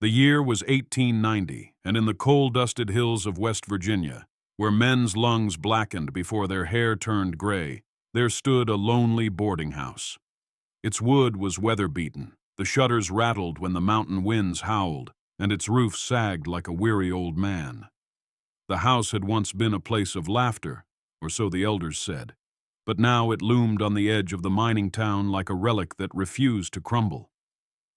The year was 1890, and in the coal-dusted hills of West Virginia, where men's lungs blackened before their hair turned gray, there stood a lonely boarding house. Its wood was weather-beaten, the shutters rattled when the mountain winds howled, and its roof sagged like a weary old man. The house had once been a place of laughter, or so the elders said, but now it loomed on the edge of the mining town like a relic that refused to crumble.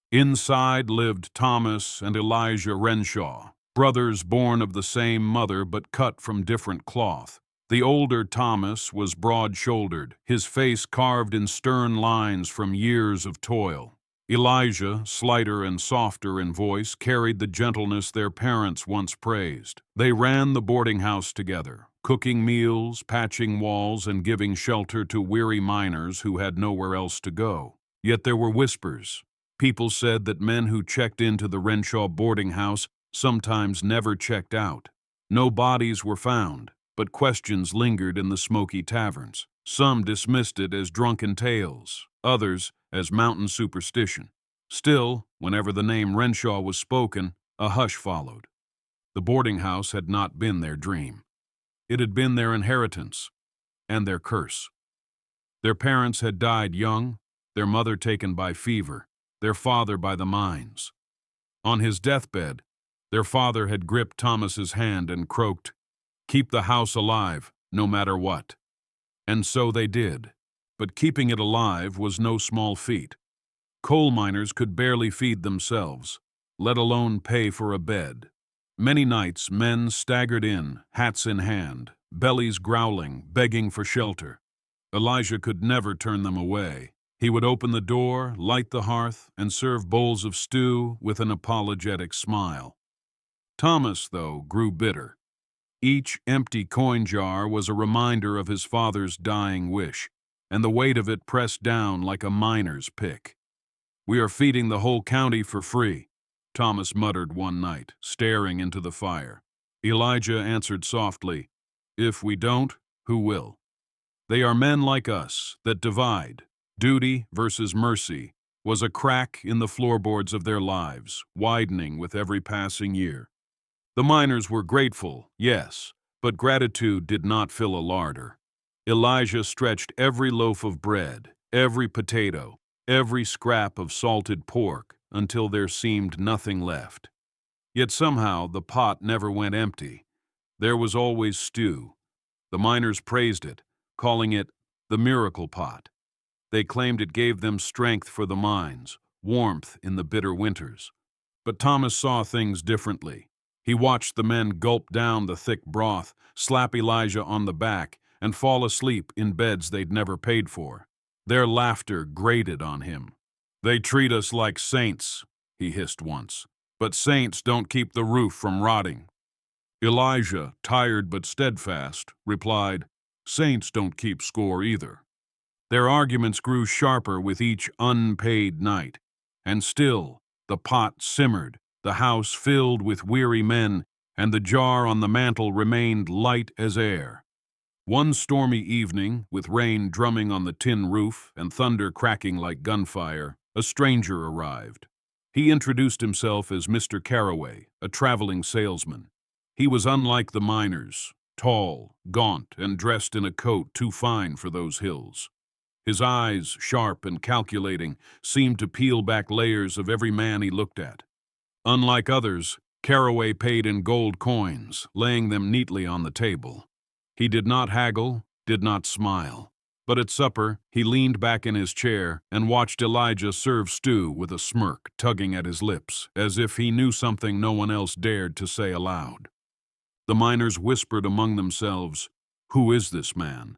Inside lived Thomas and Elijah Renshaw, brothers born of the same mother but cut from different cloth. The older Thomas was broad-shouldered, his face carved in stern lines from years of toil. Elijah, slighter and softer in voice, carried the gentleness their parents once praised. They ran the boarding house together, cooking meals, patching walls, and giving shelter to weary miners who had nowhere else to go. Yet there were whispers. People said that men who checked into the Renshaw boarding house sometimes never checked out. No bodies were found, but questions lingered in the smoky taverns. Some dismissed it as drunken tales, others as mountain superstition. Still, whenever the name Renshaw was spoken, a hush followed. The boarding house had not been their dream. It had been their inheritance and their curse. Their parents had died young, their mother taken by fever, their father by the mines. On his deathbed, their father had gripped Thomas's hand and croaked, "Keep the house alive, no matter what." And so they did. But keeping it alive was no small feat. Coal miners could barely feed themselves, let alone pay for a bed. Many nights men staggered in, hats in hand, bellies growling, begging for shelter. Elijah could never turn them away. He would open the door, light the hearth, and serve bowls of stew with an apologetic smile. Thomas, though, grew bitter. Each empty coin jar was a reminder of his father's dying wish, and the weight of it pressed down like a miner's pick. "We are feeding the whole county for free," Thomas muttered one night, staring into the fire. Elijah answered softly, "If we don't, who will? They are men like us that divide. Duty versus mercy was a crack in the floorboards of their lives, widening with every passing year. The miners were grateful, yes, but gratitude did not fill a larder. Elijah stretched every loaf of bread, every potato, every scrap of salted pork, until there seemed nothing left. Yet somehow the pot never went empty. There was always stew. The miners praised it, calling it the miracle pot. They claimed it gave them strength for the mines, warmth in the bitter winters. But Thomas saw things differently. He watched the men gulp down the thick broth, slap Elijah on the back, and fall asleep in beds they'd never paid for. Their laughter grated on him. "They treat us like saints," he hissed once, "but saints don't keep the roof from rotting." Elijah, tired but steadfast, replied, "Saints don't keep score either." Their arguments grew sharper with each unpaid night, and still the pot simmered, the house filled with weary men, and the jar on the mantel remained light as air. One stormy evening, with rain drumming on the tin roof and thunder cracking like gunfire, a stranger arrived. He introduced himself as Mr. Carraway, a traveling salesman. He was unlike the miners, tall, gaunt, and dressed in a coat too fine for those hills. His eyes, sharp and calculating, seemed to peel back layers of every man he looked at. Unlike others, Carraway paid in gold coins, laying them neatly on the table. He did not haggle, did not smile. But at supper, he leaned back in his chair and watched Elijah serve stew with a smirk tugging at his lips, as if he knew something no one else dared to say aloud. The miners whispered among themselves, "Who is this man?"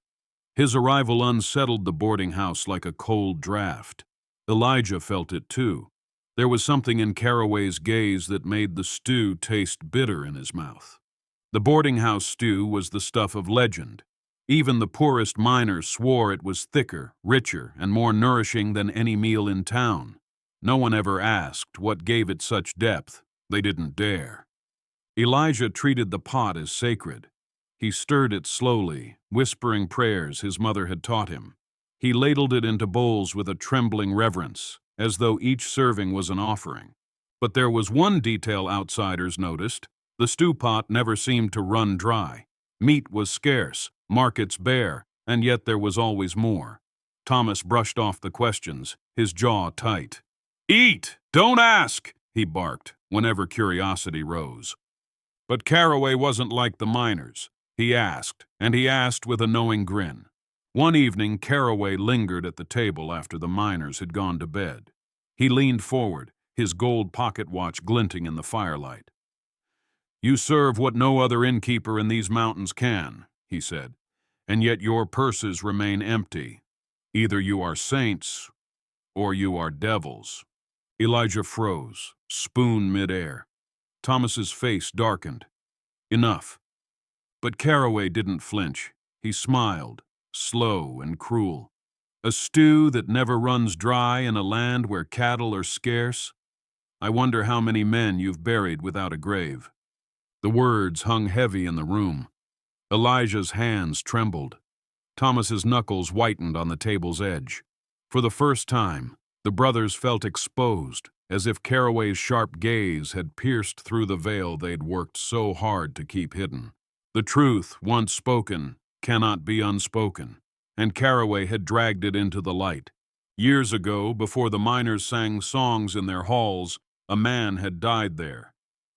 His arrival unsettled the boarding house like a cold draft. Elijah felt it too. There was something in Carraway's gaze that made the stew taste bitter in his mouth. The boarding house stew was the stuff of legend. Even the poorest miner swore it was thicker, richer, and more nourishing than any meal in town. No one ever asked what gave it such depth. They didn't dare. Elijah treated the pot as sacred. He stirred it slowly, whispering prayers his mother had taught him. He ladled it into bowls with a trembling reverence, as though each serving was an offering. But there was one detail outsiders noticed. The stew pot never seemed to run dry. Meat was scarce, markets bare, and yet there was always more. Thomas brushed off the questions, his jaw tight. "Eat! Don't ask!" he barked whenever curiosity rose. But Caraway wasn't like the miners. He asked, and he asked with a knowing grin. One evening, Caraway lingered at the table after the miners had gone to bed. He leaned forward, his gold pocket watch glinting in the firelight. "You serve what no other innkeeper in these mountains can," he said, "and yet your purses remain empty. Either you are saints, or you are devils." Elijah froze, spoon midair. Thomas's face darkened. Enough. But Caraway didn't flinch. He smiled, slow and cruel. "A stew that never runs dry in a land where cattle are scarce? I wonder how many men you've buried without a grave." The words hung heavy in the room. Elijah's hands trembled. Thomas's knuckles whitened on the table's edge. For the first time, the brothers felt exposed, as if Caraway's sharp gaze had pierced through the veil they'd worked so hard to keep hidden. The truth, once spoken, cannot be unspoken, and Caraway had dragged it into the light. Years ago, before the miners sang songs in their halls, a man had died there.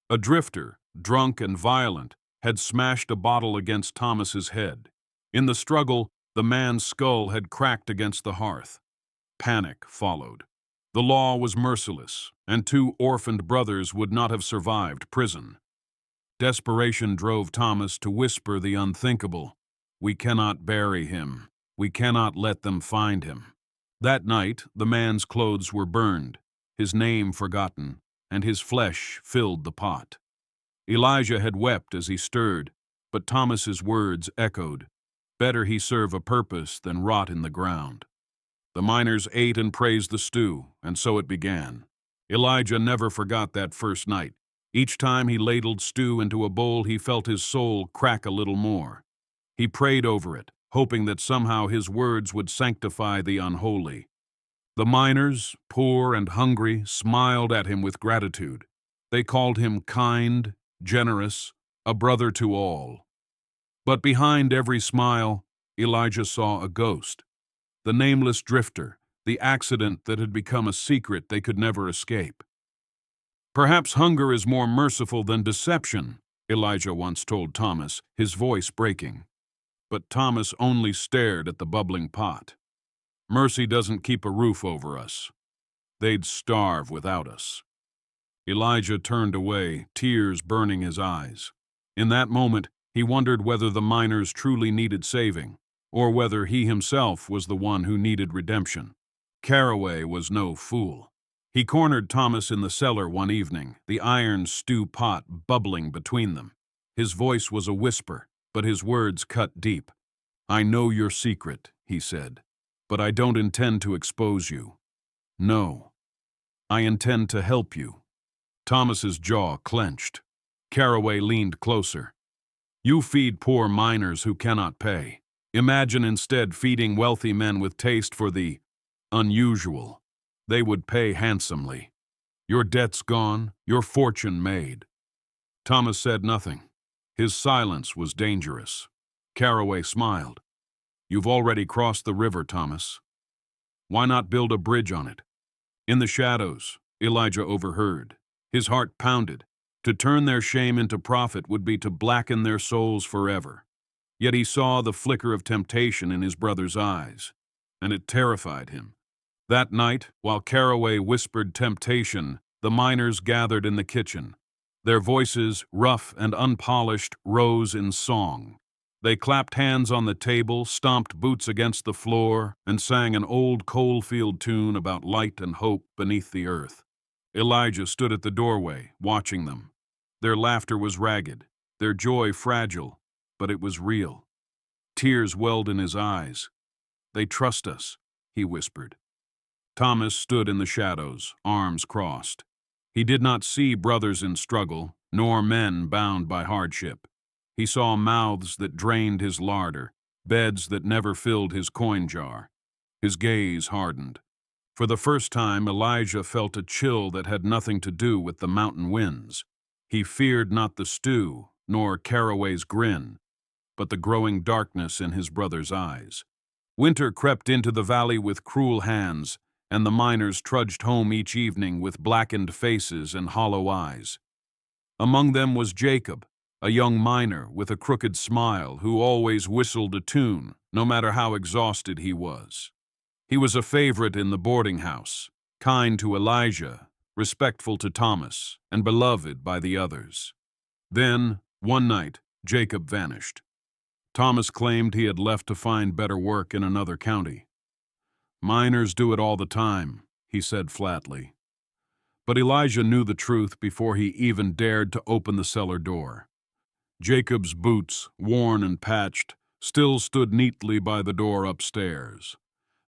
A drifter, drunk and violent, had smashed a bottle against Thomas's head. In the struggle, the man's skull had cracked against the hearth. Panic followed. The law was merciless, and two orphaned brothers would not have survived prison. Desperation drove Thomas to whisper the unthinkable. "We cannot bury him. We cannot let them find him." That night, the man's clothes were burned, his name forgotten, and his flesh filled the pot. Elijah had wept as he stirred, but Thomas's words echoed. Better he serve a purpose than rot in the ground. The miners ate and praised the stew, and so it began. Elijah never forgot that first night. Each time he ladled stew into a bowl, he felt his soul crack a little more. He prayed over it, hoping that somehow his words would sanctify the unholy. The miners, poor and hungry, smiled at him with gratitude. They called him kind, generous, a brother to all. But behind every smile, Elijah saw a ghost. The nameless drifter, the accident that had become a secret they could never escape. "Perhaps hunger is more merciful than deception," Elijah once told Thomas, his voice breaking. But Thomas only stared at the bubbling pot. "Mercy doesn't keep a roof over us. They'd starve without us." Elijah turned away, tears burning his eyes. In that moment, he wondered whether the miners truly needed saving, or whether he himself was the one who needed redemption. Caraway was no fool. He cornered Thomas in the cellar one evening, the iron stew pot bubbling between them. His voice was a whisper, but his words cut deep. "I know your secret," he said, "but I don't intend to expose you. No, I intend to help you." Thomas's jaw clenched. Caraway leaned closer. "You feed poor miners who cannot pay. Imagine instead feeding wealthy men with taste for the unusual. They would pay handsomely. Your debt's gone, your fortune made." Thomas said nothing. His silence was dangerous. Caraway smiled. "You've already crossed the river, Thomas. Why not build a bridge on it?" In the shadows, Elijah overheard. His heart pounded. To turn their shame into profit would be to blacken their souls forever. Yet he saw the flicker of temptation in his brother's eyes, and it terrified him. That night, while Caraway whispered temptation, the miners gathered in the kitchen. Their voices, rough and unpolished, rose in song. They clapped hands on the table, stomped boots against the floor, and sang an old coalfield tune about light and hope beneath the earth. Elijah stood at the doorway, watching them. Their laughter was ragged, their joy fragile, but it was real. Tears welled in his eyes. "They trust us," he whispered. Thomas stood in the shadows, arms crossed. He did not see brothers in struggle, nor men bound by hardship. He saw mouths that drained his larder, beds that never filled his coin jar. His gaze hardened. For the first time, Elijah felt a chill that had nothing to do with the mountain winds. He feared not the stew, nor Caraway's grin, but the growing darkness in his brother's eyes. Winter crept into the valley with cruel hands, and the miners trudged home each evening with blackened faces and hollow eyes. Among them was Jacob, a young miner with a crooked smile who always whistled a tune, no matter how exhausted he was. He was a favorite in the boarding house, kind to Elijah, respectful to Thomas, and beloved by the others. Then, one night, Jacob vanished. Thomas claimed he had left to find better work in another county. "Miners do it all the time," he said flatly. But Elijah knew the truth before he even dared to open the cellar door. Jacob's boots, worn and patched, still stood neatly by the door upstairs.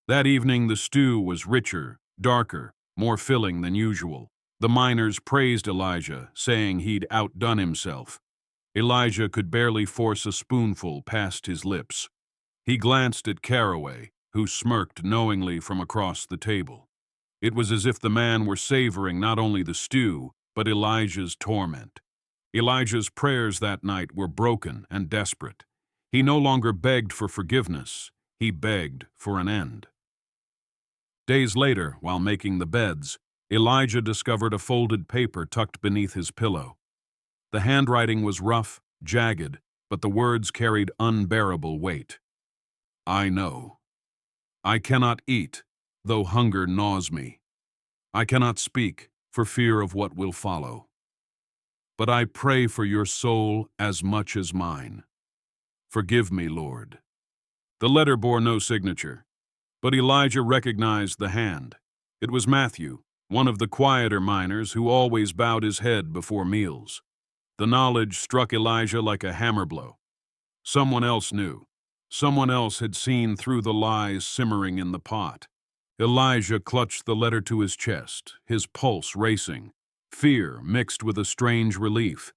That evening the stew was richer, darker, more filling than usual. The miners praised Elijah, saying he'd outdone himself. Elijah could barely force a spoonful past his lips. He glanced at Caraway, who smirked knowingly from across the table. It was as if the man were savoring not only the stew, but Elijah's torment. Elijah's prayers that night were broken and desperate. He no longer begged for forgiveness, he begged for an end. Days later, while making the beds, Elijah discovered a folded paper tucked beneath his pillow. The handwriting was rough, jagged, but the words carried unbearable weight. "I know. I cannot eat, though hunger gnaws me. I cannot speak, for fear of what will follow. But I pray for your soul as much as mine. Forgive me, Lord." The letter bore no signature, but Elijah recognized the hand. It was Matthew, one of the quieter miners who always bowed his head before meals. The knowledge struck Elijah like a hammer blow. Someone else knew. Someone else had seen through the lies simmering in the pot. Elijah clutched the letter to his chest, his pulse racing, fear mixed with a strange relief.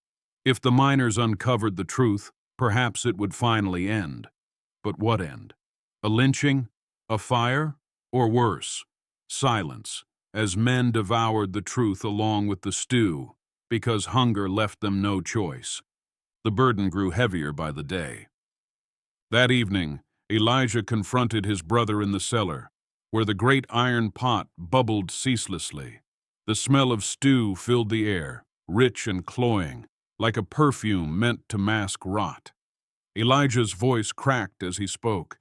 If the miners uncovered the truth, perhaps it would finally end. But what end? A lynching? A fire? Or worse, silence, as men devoured the truth along with the stew, because hunger left them no choice. The burden grew heavier by the day. That evening, Elijah confronted his brother in the cellar, where the great iron pot bubbled ceaselessly. The smell of stew filled the air, rich and cloying, like a perfume meant to mask rot. Elijah's voice cracked as he spoke.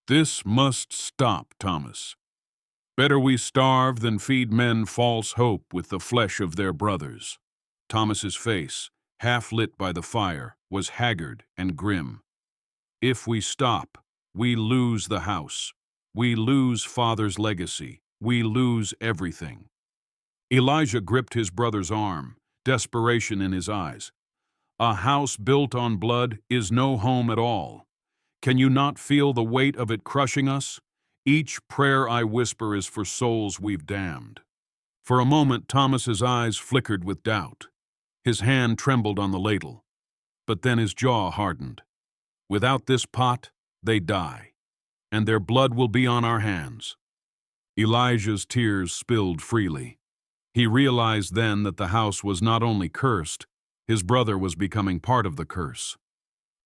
"This must stop, Thomas. Better we starve than feed men false hope with the flesh of their brothers." Thomas's face, half lit by the fire, was haggard and grim. "If we stop, we lose the house. We lose Father's legacy. We lose everything." Elijah gripped his brother's arm, desperation in his eyes. "A house built on blood is no home at all. Can you not feel the weight of it crushing us? Each prayer I whisper is for souls we've damned." For a moment, Thomas's eyes flickered with doubt. His hand trembled on the ladle. But then his jaw hardened. "Without this pot, they die, and their blood will be on our hands." Elijah's tears spilled freely. He realized then that the house was not only cursed, his brother was becoming part of the curse.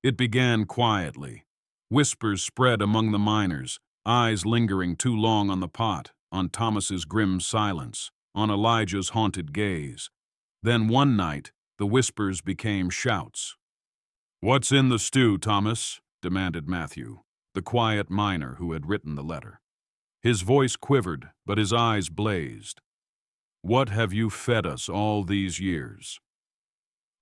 It began quietly. Whispers spread among the miners, eyes lingering too long on the pot, on Thomas's grim silence, on Elijah's haunted gaze. Then one night, the whispers became shouts. "What's in the stew, Thomas?" demanded Matthew, the quiet miner who had written the letter. His voice quivered, but his eyes blazed. "What have you fed us all these years?"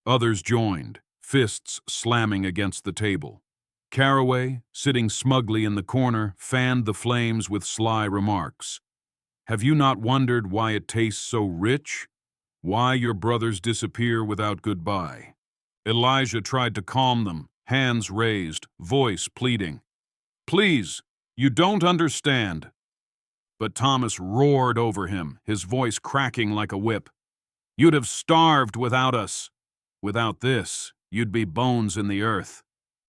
Others joined, fists slamming against the table. Caraway, sitting smugly in the corner, fanned the flames with sly remarks. "Have you not wondered why it tastes so rich? Why your brothers disappear without goodbye?" Elijah tried to calm them, hands raised, voice pleading. "Please, you don't understand." But Thomas roared over him, his voice cracking like a whip. "You'd have starved without us. Without this, you'd be bones in the earth."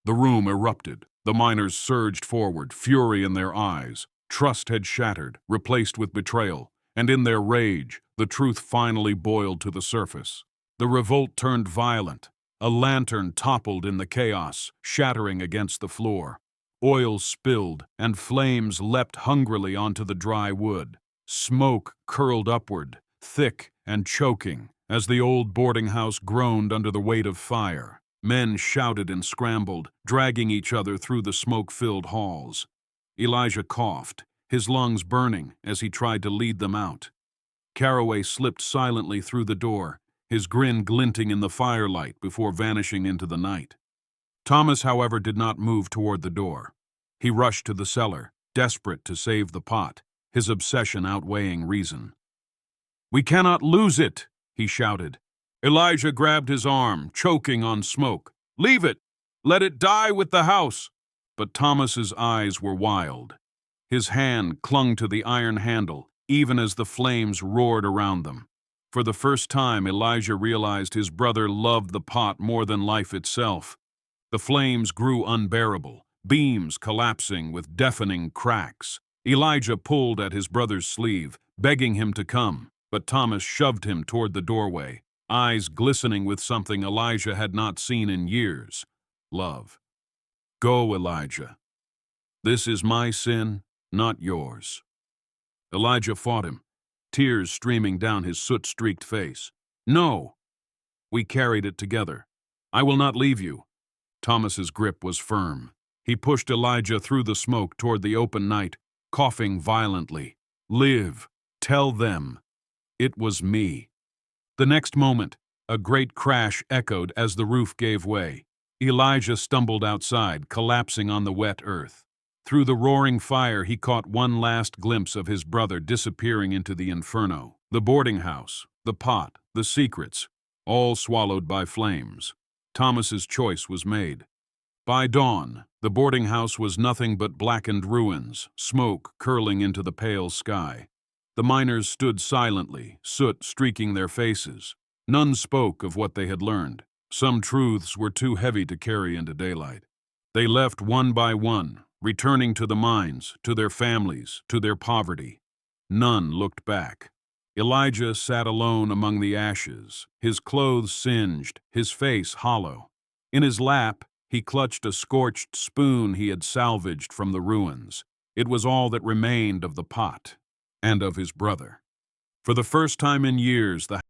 The room erupted. The miners surged forward, fury in their eyes. Trust had shattered, replaced with betrayal, and in their rage, the truth finally boiled to the surface. The revolt turned violent. A lantern toppled in the chaos, shattering against the floor. Oil spilled, and flames leapt hungrily onto the dry wood. Smoke curled upward, thick and choking, as the old boarding house groaned under the weight of fire. Men shouted and scrambled, dragging each other through the smoke-filled halls. Elijah coughed, his lungs burning as he tried to lead them out. Caraway slipped silently through the door, his grin glinting in the firelight before vanishing into the night. Thomas, however, did not move toward the door. He rushed to the cellar, desperate to save the pot, his obsession outweighing reason. "We cannot lose it," he shouted. Elijah grabbed his arm, choking on smoke. "Leave it! Let it die with the house!" But Thomas's eyes were wild. His hand clung to the iron handle, even as the flames roared around them. For the first time, Elijah realized his brother loved the pot more than life itself. The flames grew unbearable, beams collapsing with deafening cracks. Elijah pulled at his brother's sleeve, begging him to come, but Thomas shoved him toward the doorway, eyes glistening with something Elijah had not seen in years: love. "Go, Elijah. This is my sin, not yours." Elijah fought him, tears streaming down his soot-streaked face. "No!" "We carried it together. I will not leave you." Thomas's grip was firm. He pushed Elijah through the smoke toward the open night, coughing violently. "Live. Tell them. It was me." The next moment, a great crash echoed as the roof gave way. Elijah stumbled outside, collapsing on the wet earth. Through the roaring fire, he caught one last glimpse of his brother disappearing into the inferno. The boarding house, the pot, the secrets, all swallowed by flames. Thomas's choice was made. By dawn, the boarding house was nothing but blackened ruins, smoke curling into the pale sky. The miners stood silently, soot streaking their faces. None spoke of what they had learned. Some truths were too heavy to carry into daylight. They left one by one, returning to the mines, to their families, to their poverty. None looked back. Elijah sat alone among the ashes, his clothes singed, his face hollow. In his lap, he clutched a scorched spoon he had salvaged from the ruins. It was all that remained of the pot and of his brother. For the first time in years, the